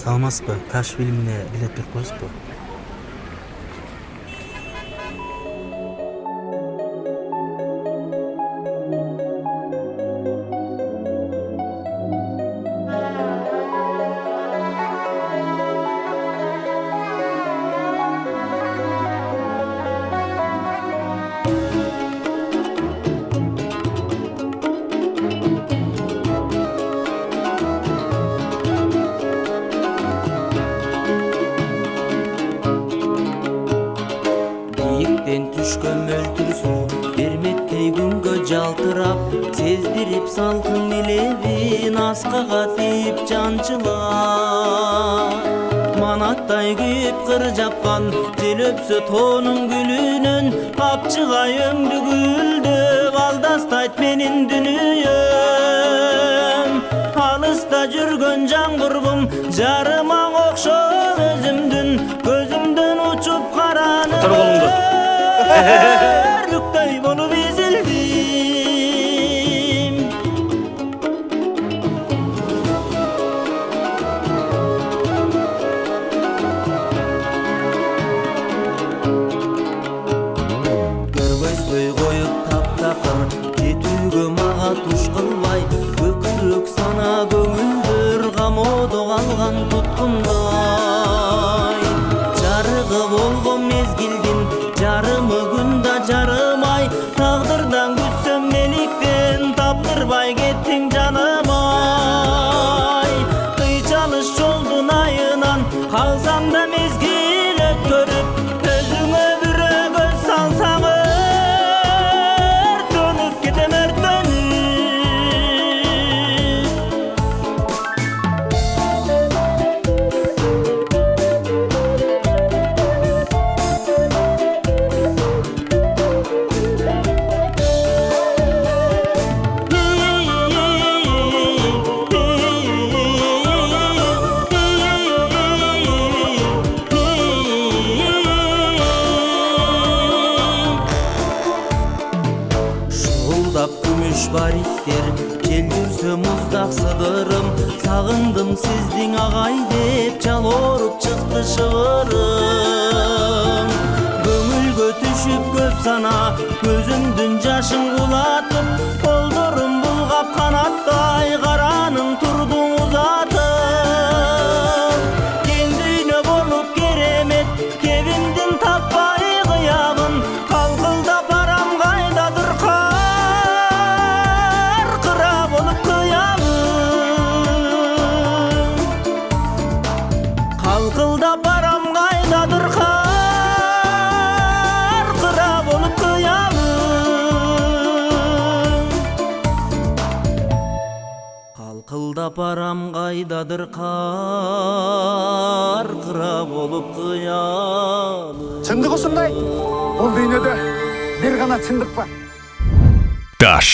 Саламатсызбы? Каш фильмине билет берип коесузбу? Биіктен түшкөн мөлтүр суу бермектей күнгө жалтырап, сездирип салкын илебин аскага тийип жанчылар. Манаттай күйүп кыр жапкан жел өпсө тоонун гүлүнөн, капчыгай өңдү гүлдөп алдастайт менин дүнүйөм. Алыста жүргөн жан курбум жарыма окшоп өзүмдүн көзүмдөн учуп караны Өрүктөй болуп изилдим. Көргөзбөй коюп таптакыр кетүүгө мага туш кылбай, өкүрөк сана көңүлдөр камоодо калган туткундай. Жарыгы болгон мезгилдин жарымы күн да жарымай, тагдырдан күтсөм неликтен таптырбай кеттиң жаным-ай. Кыйчалыш жолдун айынан калсам да мезгил өткөрүп, өзүңө бирөө көз салсаң өртөнүп кетем өртөнүп. Шуулдап күмүш бариттер, жел жүрсө муздак сыдырым, сагындым сиздиң агай деп жалоруп чыкты шыбырым. Көңүлгө түшүп көп сана, көзүмдүн жашын кулатып, колдорум булгап канаттай караның турдуң узатып. Кең дүйнө болуп керемет, кебимдин таппай кыябын, калкылдап барам кайдадыр каркыра болуп кыябын. Калкылдап барам кайдадыр каркыра болуп кыябын. Калкылдап барам кайдадыр каркыра болуп кыябын. Чындык ушундай. Бул дүйнөдө бир гана чындык бар. Каш.